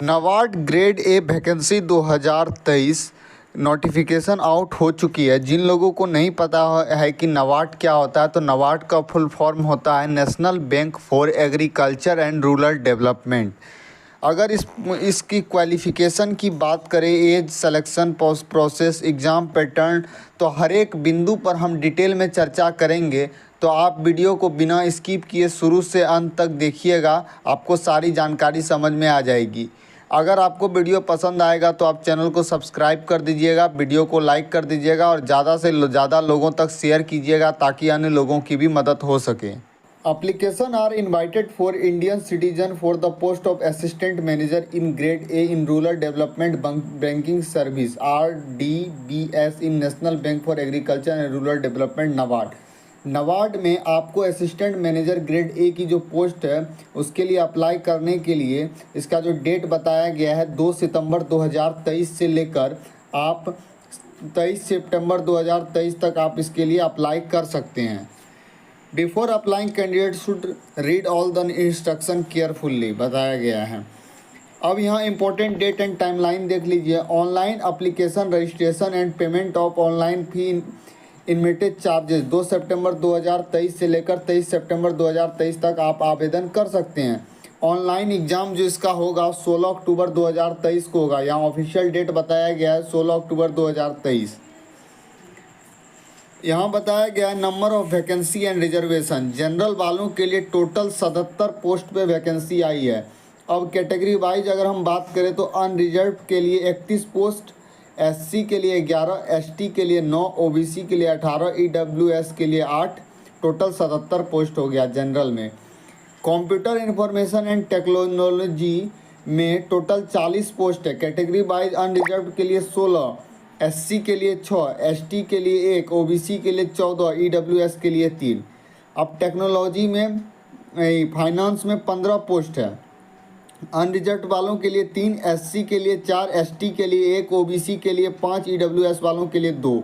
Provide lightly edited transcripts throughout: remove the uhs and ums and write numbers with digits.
NABARD grade A vacancy 2023 notification out हो चुकी है। जिन लोगों को नहीं पता है कि नाबार्ड क्या होता है, तो नाबार्ड का फुल फॉर्म होता है national bank for agriculture and rural development. अगर इसकी क्वालिफ़िकेशन की बात करें, age, selection process, exam pattern, तो हर एक बिंदु पर हम डिटेल में चर्चा करेंगे। तो आप वीडियो को बिना स्किप किए शुरू से अंत तक देखिएगा, आपको सारी जानकारी समझ में आ जाएगी। अगर आपको वीडियो पसंद आएगा तो आप चैनल को सब्सक्राइब कर दीजिएगा, वीडियो को लाइक कर दीजिएगा और ज़्यादा से ज़्यादा लोगों तक शेयर कीजिएगा ताकि अन्य लोगों की भी मदद हो सके। Application are invited for Indian citizen for the post of assistant manager in grade A in rural development banking service RDBS in National Bank for Agriculture and Rural Development NABARD। NABARD में आपको असिस्टेंट मैनेजर ग्रेड ए की जो post है उसके लिए apply करने के लिए इसका जो डेट बताया गया है 2 सितंबर 2023 से लेकर आप 23 सितंबर 2023 तक आप इसके लिए अप्लाई कर सकते हैं। Before applying candidate should read all the instruction carefully बताया गया है। अब यहाँ इंपॉर्टेंट डेट एंड टाइमलाइन देख लीजिए। Online application registration and payment of online fee इनमेटेड चार्जेस 2 सितंबर 2023 से लेकर 23 सितंबर 2023 तक आप आवेदन कर सकते हैं। ऑनलाइन एग्ज़ाम जो इसका होगा 16 अक्टूबर 2023 को होगा। यहाँ ऑफिशियल डेट बताया गया है 16 अक्टूबर 2023। यहाँ बताया गया है number of vacancy and reservation. General वालों के लिए टोटल 77 पोस्ट पे वैकेंसी आई है। अब कैटेगरी वाइज अगर हम बात करें तो अनरिजर्व के लिए 31 पोस्ट, एससी के लिए 11, एसटी के लिए 9, ओबीसी के लिए 18, ईडब्ल्यूएस के लिए 8, टोटल 77 पोस्ट हो गया जनरल में। कंप्यूटर इंफॉर्मेशन एंड टेक्नोलॉजी में टोटल 40 पोस्ट है। कैटेगरी वाइज अनरिजर्व के लिए 16, एससी के लिए 6, एसटी के लिए 1, ओबीसी के लिए 14, ईडब्ल्यूएस के लिए 3। अब टेक्नोलॉजी में फाइनेंस में 15 पोस्ट है। अनरिजर्व वालों के लिए 3, एससी के लिए 4, एसटी के लिए 1, ओबीसी के लिए 5, ईडब्ल्यूएस वालों के लिए 2।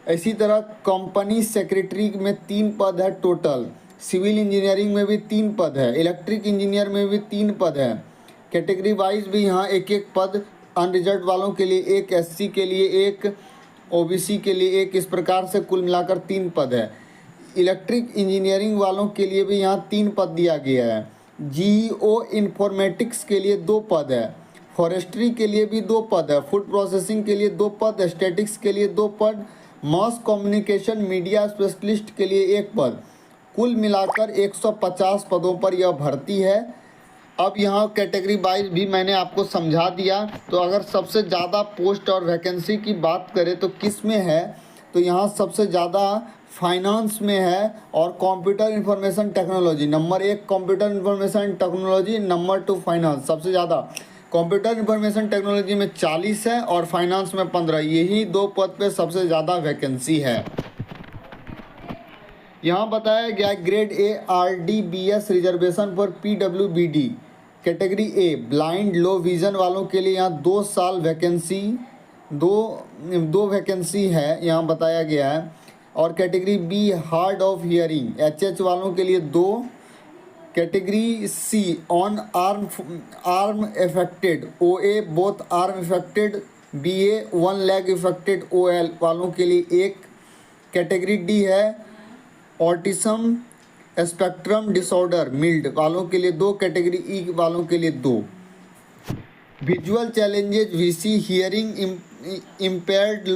इसी तरह कंपनी सेक्रेटरी में 3 पद है टोटल। सिविल इंजीनियरिंग में भी 3 पद है। इलेक्ट्रिक इंजीनियर में भी 3 पद है। कैटेगरी वाइज भी यहाँ एक एक पद, अनरिजर्व वालों के लिए 1, एससी के लिए 1, ओबीसी के लिए 1, इस प्रकार से कुल मिलाकर 3 पद है। इलेक्ट्रिक इंजीनियरिंग वालों के लिए भी यहाँ 3 पद दिया गया है। जीईओ इन्फॉर्मेटिक्स के लिए 2 पद है। फॉरेस्ट्री के लिए भी 2 पद है। फूड प्रोसेसिंग के लिए 2 पद, स्टैटिक्स के लिए 2 पद, मास कम्युनिकेशन मीडिया स्पेशलिस्ट के लिए 1 पद। कुल मिलाकर 150 पदों पर यह भर्ती है। अब यहाँ कैटेगरी वाइज भी मैंने आपको समझा दिया। तो अगर सबसे ज़्यादा पोस्ट और वैकेंसी की बात करें तो किस में है, तो यहाँ सबसे ज़्यादा फाइनेंस में है और computer information technology. Number 1 computer information technology, number 2 finance. सबसे ज़्यादा कंप्यूटर इंफॉर्मेशन टेक्नोलॉजी में 40 है और फाइनेंस में 15। यही 2 पद पे सबसे ज़्यादा वैकेंसी है। यहाँ बताया गया grade A RDBS reservation for पीडब्ल्यूबीडी। Category A blind low vision वालों के लिए यहाँ 2 साल वैकेंसी, दो वैकेंसी है यहाँ बताया गया है। और category B hard of hearing HH वालों के लिए 2। Category C one arm affected OA both arm affected BA 1 leg affected OL वालों के लिए 1। कैटेगरी डी है ऑटिज्म स्पेक्ट्रम डिसऑर्डर मिल्ड वालों के लिए 2। कैटेगरी ई वालों के लिए 2। Visual challenges VC hearing impaired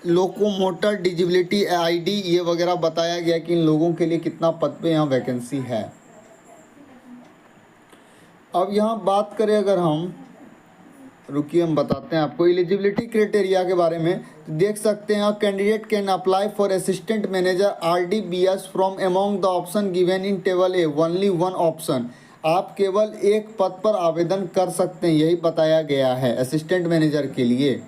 locomotor disability ID ये वगैरह बताया गया कि इन लोगों के लिए कितना पद पे यहाँ वैकेंसी है। अब यहाँ बात करें अगर हम, रुकिए हम बताते हैं आपको एलिजिबिलिटी क्राइटेरिया के बारे में। तो देख सकते हैं candidate can apply for assistant manager RDBS from among the option given in table A only 1 option. आप केवल एक पद पर आवेदन कर सकते हैं, यही बताया गया है असिस्टेंट मैनेजर के लिए।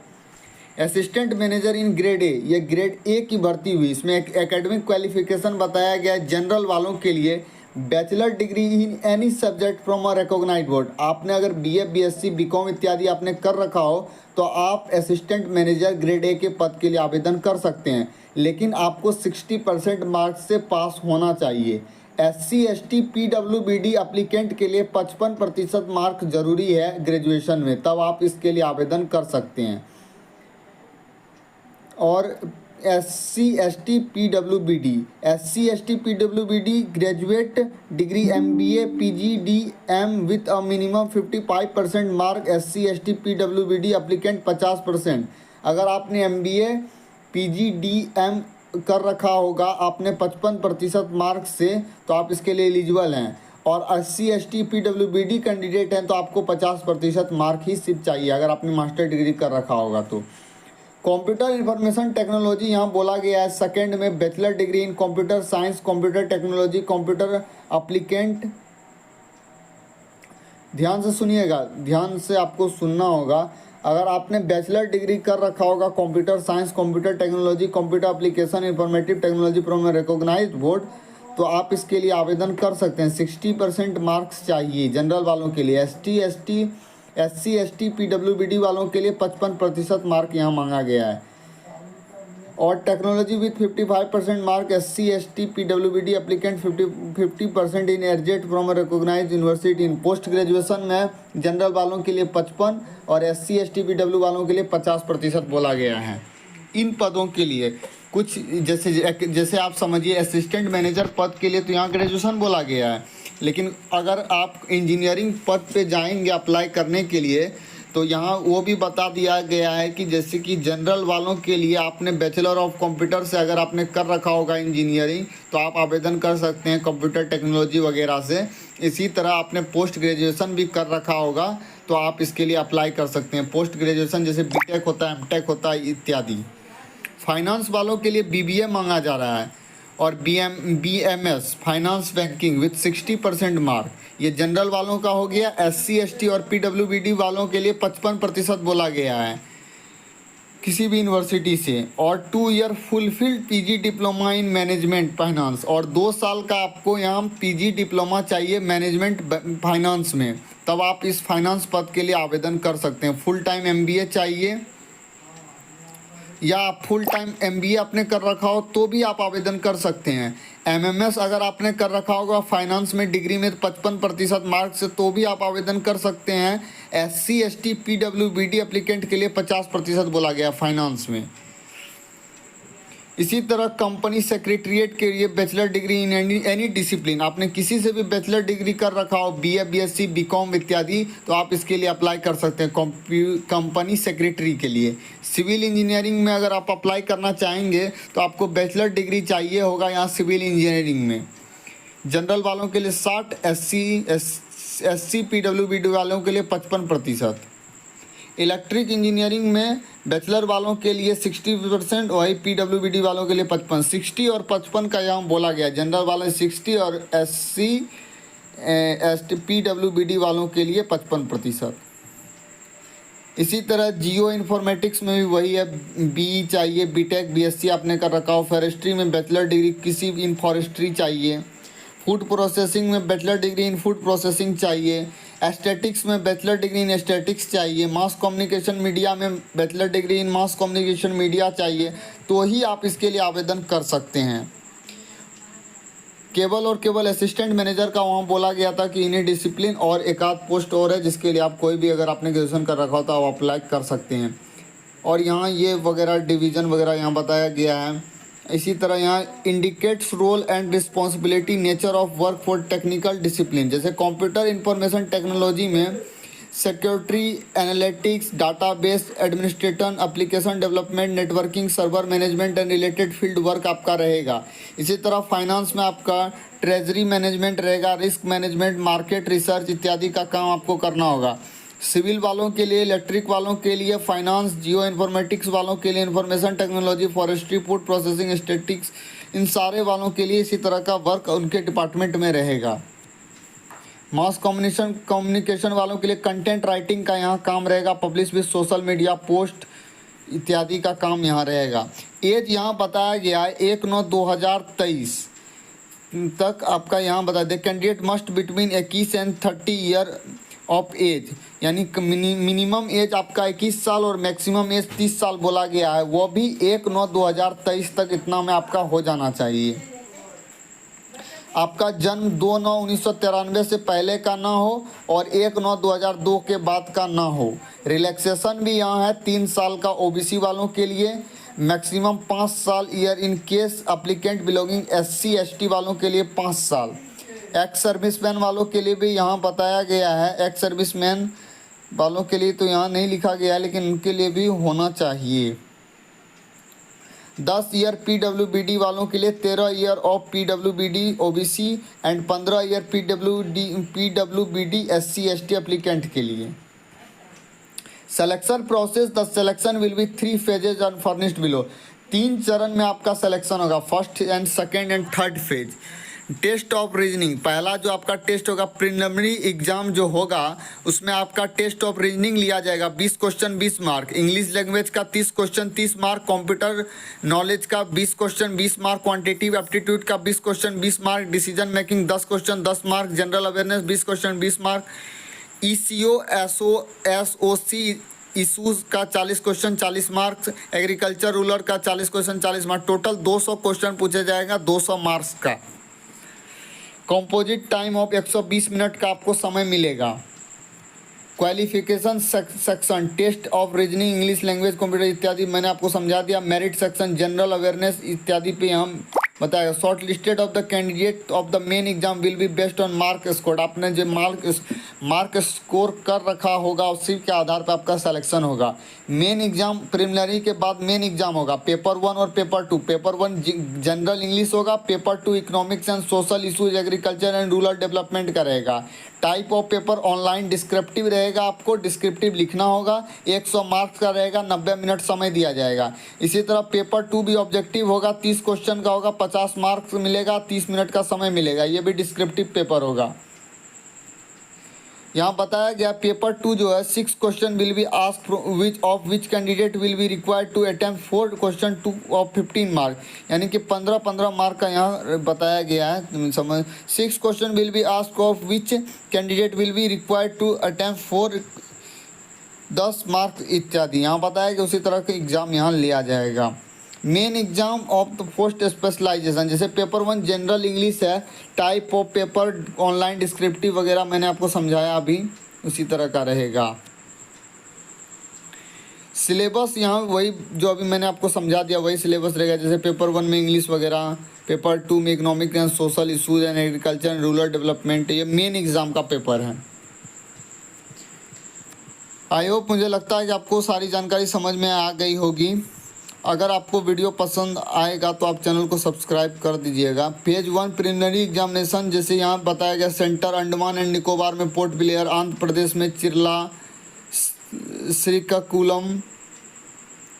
Assistant manager in grade A, ये ग्रेड ए की भर्ती हुई। इसमें एक एकेडमिक क्वालिफिकेशन बताया गया है। जनरल वालों के लिए bachelor degree in any subject from a recognised board. आपने अगर बीए, बीएससी, बीकॉम इत्यादि आपने कर रखा हो तो आप असिस्टेंट मैनेजर ग्रेड ए के पद के लिए आवेदन कर सकते हैं, लेकिन आपको 60% मार्क्स से पास होना चाहिए। SC/ST PWBD एप्लीकेंट के लिए 55% मार्क जरूरी है ग्रेजुएशन में, तब आप इसके लिए आवेदन कर सकते हैं। और SC/ST PWBD graduate degree MBA PGDM with a minimum 55% mark. SC/ST PWBD applicant 50%। अगर आपने MBA PGDM कर रखा होगा आपने 55% मार्क्स से, तो आप इसके लिए एलिजिबल हैं। और SC/ST PWBD कैंडिडेट हैं तो आपको 50% मार्क ही सिर्फ चाहिए अगर आपने मास्टर डिग्री कर रखा होगा तो। कंप्यूटर इंफॉर्मेशन टेक्नोलॉजी यहाँ बोला गया है सेकंड में बैचलर डिग्री इन computer science, computer technology, computer applicant. ध्यान से सुनिएगा, ध्यान से आपको सुनना होगा। अगर आपने बैचलर डिग्री कर रखा होगा computer science, computer technology, computer application, informative technology from recognised board, तो आप इसके लिए आवेदन कर सकते हैं। 60% मार्क्स चाहिए जनरल वालों के लिए। SC/ST PWBD वालों के लिए 55% मार्क यहाँ मांगा गया है। और technology with 55% mark. SC/ST PWBD applicant 50% in a graduate from recognised university. In post graduation में जनरल वालों के लिए 55 और SC/ST PW वालों के लिए 50% बोला गया है। इन पदों के लिए कुछ जैसे आप समझिए असिस्टेंट मैनेजर पद के लिए तो यहाँ ग्रेजुएशन बोला गया है, लेकिन अगर आप इंजीनियरिंग पद पे जाएंगे अप्लाई करने के लिए तो यहाँ वो भी बता दिया गया है कि जैसे कि जनरल वालों के लिए आपने बैचलर ऑफ कंप्यूटर से अगर आपने कर रखा होगा इंजीनियरिंग तो आप आवेदन कर सकते हैं कंप्यूटर टेक्नोलॉजी वगैरह से। इसी तरह आपने पोस्ट ग्रेजुएशन भी कर रखा होगा तो आप इसके लिए अप्लाई कर सकते हैं। पोस्ट ग्रेजुएशन जैसे BTech होता है, MTech होता है इत्यादि। फाइनेंस वालों के लिए BBA मांगा जा रहा है और BMS finance banking with 60% mark. ये जनरल वालों का हो गया। SC/ST और PWBD वालों के लिए 55% बोला गया है किसी भी यूनिवर्सिटी से। और 2 year fulfilled PG diploma in management finance, और 2 साल का आपको यहाँ PG डिप्लोमा चाहिए मैनेजमेंट फाइनेंस में, तब आप इस फाइनेंस पद के लिए आवेदन कर सकते हैं। फुल टाइम MBA चाहिए या आप फुल टाइम MBA आपने कर रखा हो तो भी आप आवेदन कर सकते हैं। MMS अगर आपने कर रखा होगा फाइनेंस में डिग्री में 55% मार्क्स से तो भी आप आवेदन कर सकते हैं। SC/ST PWBD एप्लीकेंट के लिए 50% बोला गया फाइनेंस में। इसी तरह कंपनी सेक्रेटरीट के लिए bachelor degree in any discipline, आपने किसी से भी बैचलर डिग्री कर रखा हो BA BSc BCom इत्यादि, तो आप इसके लिए अप्लाई कर सकते हैं कंपनी सेक्रेटरी के लिए। सिविल इंजीनियरिंग में अगर आप अप्लाई करना चाहेंगे तो आपको बैचलर डिग्री चाहिए होगा यहाँ सिविल इंजीनियरिंग में। जनरल वालों के लिए 60, SC PWBD वालों के लिए 55%। इलेक्ट्रिक इंजीनियरिंग में बैचलर वालों के लिए 60% और PWBD वालों के लिए 55। 60 और 55 का यहाँ बोला गया, जनरल वाले 60 और SC/ST PWBD वालों के लिए 55%। इसी तरह जियो इन्फॉर्मेटिक्स में भी वही है, BE चाहिए, BTech BSc आपने कर रखा हो। फॉरेस्ट्री में बैचलर डिग्री किसी इन फॉरेस्ट्री चाहिए। फूड प्रोसेसिंग में बैचलर डिग्री इन फूड प्रोसेसिंग चाहिए। एस्थेटिक्स में बैचलर डिग्री इन एस्थेटिक्स चाहिए। मास कम्युनिकेशन मीडिया में बैचलर डिग्री इन मास कम्युनिकेशन मीडिया चाहिए, तो ही आप इसके लिए आवेदन कर सकते हैं। केवल और केवल असिस्टेंट मैनेजर का वहाँ बोला गया था कि इन्हीं डिसिप्लिन और एक आध पोस्ट और है जिसके लिए आप कोई भी अगर आपने ग्रेजुएशन कर रखा हो तो आप अप्लाई कर सकते हैं। और यहाँ ये वगैरह डिवीज़न वगैरह यहाँ बताया गया है। इसी तरह यहाँ indicates role and responsibility nature of work for technical discipline, जैसे कंप्यूटर इंफॉर्मेशन टेक्नोलॉजी में security analytics, database administration, application development, networking, server management and related field work आपका रहेगा। इसी तरह फाइनेंस में आपका ट्रेजरी मैनेजमेंट रहेगा, रिस्क मैनेजमेंट, मार्केट रिसर्च इत्यादि का काम आपको करना होगा। सिविल वालों के लिए, इलेक्ट्रिक वालों के लिए फाइनेंस, जियो इन्फॉर्मेटिक्स वालों के लिए information technology, forestry, food processing, statistics, इन सारे वालों के लिए इसी तरह का वर्क उनके डिपार्टमेंट में रहेगा। मास कम्युनिकेशन वालों के लिए कंटेंट राइटिंग का यहाँ काम रहेगा, publish with social media post इत्यादि का काम यहाँ रहेगा। एज यहाँ बताया गया है 1/9/2023 तक आपका यहाँ बता दें। Candidate must between 21 and 30 year of age, यानी मिनिमम एज आपका 21 साल और मैक्सिमम एज 30 साल बोला गया है, वो भी 1/9/2023 तक इतना में आपका हो जाना चाहिए। आपका जन्म 2/9/1993 से पहले का ना हो और 1/9/2002 के बाद का ना हो। रिलैक्सेशन भी यहाँ है 3 साल का ओबीसी वालों के लिए, मैक्सिमम 5 साल year in case applicant belonging SC ST वालों के लिए 5 साल। एक्स सर्विसमैन वालों के लिए भी यहाँ बताया गया है, एक्स सर्विसमैन वालों के लिए तो यहाँ नहीं लिखा गया है लेकिन उनके लिए भी होना चाहिए। 10 ईयर PWBD वालों के लिए 13 year of PWBD OBC and 15 year PWBD SC ST applicant के लिए। Selection process, the selection will be 3 phases unfurnished below. 3 चरण में आपका सिलेक्शन होगा, first and second and third phase. Test of reasoning, पहला जो आपका टेस्ट होगा प्रिलिमिनरी एग्जाम जो होगा उसमें आपका टेस्ट ऑफ रीजनिंग लिया जाएगा। 20 क्वेश्चन 20 मार्क, इंग्लिश लैंग्वेज का 30 क्वेश्चन 30 मार्क, कंप्यूटर नॉलेज का 20 क्वेश्चन 20 मार्क, क्वांटिटेटिव एप्टीट्यूड का 20 question 20 mark, decision making 10 question 10 mark, general awareness 20 question 20 mark, ECO SOC issues का 40 क्वेश्चन 40 मार्क्स, एग्रीकल्चर रूलर का 40 question 40 marks, total 200 question पूछा जाएगा 200 marks का। Composite time of 120 minute का आपको समय मिलेगा। Qualification section, test of reasoning, English language, computer इत्यादि मैंने आपको समझा दिया। मेरिट सेक्शन, जनरल अवेयरनेस इत्यादि पे हम बताएगा। Short listed of the candidate of the main exam will be based on mark score, आपने जो मार्क स्कोर कर रखा होगा उसी के आधार पर आपका सिलेक्शन होगा। मेन एग्जाम प्रिलिमिनरी के बाद मेन एग्जाम होगा, पेपर 1 और पेपर 2। पेपर 1 जनरल इंग्लिश होगा, paper 2 economics and social issues, agriculture and rural development का रहेगा। Type of paper online descriptive रहेगा, आपको डिस्क्रिप्टिव लिखना होगा, 100 मार्क्स का रहेगा, 90 मिनट समय दिया जाएगा। इसी तरह पेपर 2 भी ऑब्जेक्टिव होगा, 30 क्वेश्चन का होगा, 50 मार्क्स मिलेगा, 30 मिनट का समय मिलेगा, ये भी डिस्क्रिप्टिव पेपर होगा। यहाँ बताया गया पेपर 2 जो है 6 question will be asked which candidate will be required to attempt 4 question 2 of 15 mark, यानी कि 15 मार्क का यहाँ बताया गया है। समझ 6 question will be asked of which candidate will be required to attempt 4 10 mark इत्यादि यहाँ बताया कि उसी तरह का एग्जाम यहाँ लिया जाएगा। Main exam of the post specialization, जैसे पेपर 1 जनरल इंग्लिश है, type of paper online descriptive वगैरह मैंने आपको समझाया अभी, उसी तरह का रहेगा। सिलेबस यहाँ वही जो अभी मैंने आपको समझा दिया वही सिलेबस रहेगा, जैसे पेपर 1 में इंग्लिश वगैरह, पेपर 2 में economic and social issues and agriculture and rural development, ये मेन एग्जाम का पेपर है। आई होप, मुझे लगता है कि आपको सारी जानकारी समझ में आ गई होगी। अगर आपको वीडियो पसंद आएगा तो आप चैनल को सब्सक्राइब कर दीजिएगा। पेज 1 प्रिलिमिनरी एग्जामिनेशन, जैसे यहाँ बताया गया सेंटर अंडमान एंड निकोबार में पोर्ट ब्लेयर, आंध्र प्रदेश में चिरला, श्रीकाकुलम,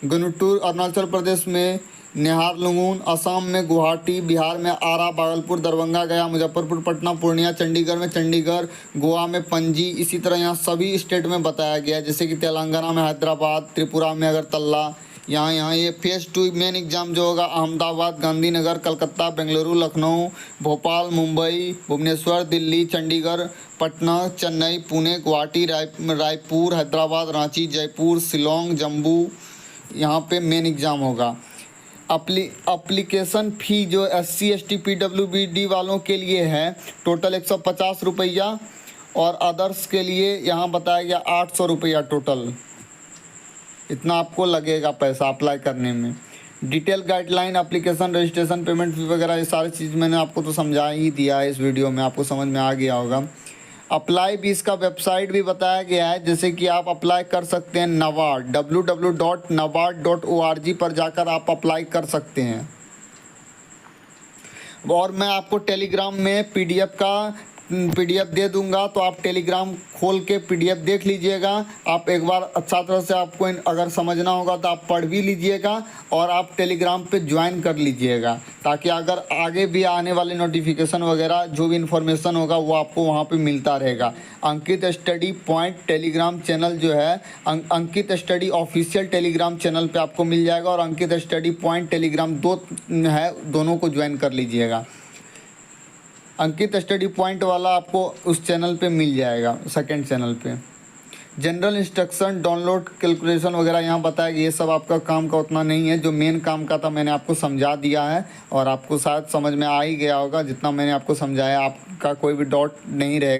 गुंटूर, अरुणाचल प्रदेश में नेहारलगुन, असम में गुवाहाटी, बिहार में आरा, भागलपुर, दरभंगा, गया, मुजफ्फरपुर, पटना, पूर्णिया, चंडीगढ़ में चंडीगढ़, गोवा में पणजी। इसी तरह यहाँ सभी स्टेट में बताया गया, जैसे कि तेलंगाना में हैदराबाद, त्रिपुरा में अगरतला। यहाँ ये फेज 2 मेन एग्जाम जो होगा अहमदाबाद, गांधीनगर, कलकत्ता, बेंगलुरु, लखनऊ, भोपाल, मुंबई, भुवनेश्वर, दिल्ली, चंडीगढ़, पटना, चेन्नई, पुणे, गुवाहाटी, रायपुर, हैदराबाद, रांची, जयपुर, शिलोंग, जम्मू, यहाँ पे मेन एग्ज़ाम होगा। अप्लीकेशन फ़ी जो SC ST PWBD वालों के लिए है टोटल 150 रुपया, और अदर्स के लिए यहाँ बताया गया 800 रुपया टोटल, इतना आपको लगेगा पैसा अप्लाई करने में। Detail guideline, application, registration, payment फी वगैरह ये सारी चीज़ मैंने आपको तो समझा ही दिया है इस वीडियो में, आपको समझ में आ गया होगा। अप्लाई भी, इसका वेबसाइट भी बताया गया है, जैसे कि आप अप्लाई कर सकते हैं नाबार्ड, www.nabard.org पर जाकर आप अप्लाई कर सकते हैं। और मैं आपको टेलीग्राम में PDF दे दूंगा, तो आप टेलीग्राम खोल के PDF देख लीजिएगा। आप एक बार अच्छा तरह से आपको अगर समझना होगा तो आप पढ़ भी लीजिएगा, और आप टेलीग्राम पे ज्वाइन कर लीजिएगा, ताकि अगर आगे भी आने वाले नोटिफिकेशन वगैरह जो भी इन्फॉर्मेशन होगा वो आपको वहाँ पे मिलता रहेगा। अंकित स्टडी पॉइंट टेलीग्राम चैनल जो है, अंकित स्टडी ऑफिशियल टेलीग्राम चैनल पे आपको मिल जाएगा, और अंकित स्टडी पॉइंट टेलीग्राम 2 है, दोनों को ज्वाइन कर लीजिएगा। अंकित स्टडी पॉइंट वाला आपको उस चैनल पे मिल जाएगा, सेकंड चैनल पे। जनरल इंस्ट्रक्शन, डाउनलोड, कैलकुलेशन वगैरह यहाँ बताया कि ये सब आपका काम का उतना नहीं है। जो मेन काम का था मैंने आपको समझा दिया है और आपको शायद समझ में आ ही गया होगा। जितना मैंने आपको समझाया, आपका कोई भी डाउट नहीं रहेगा।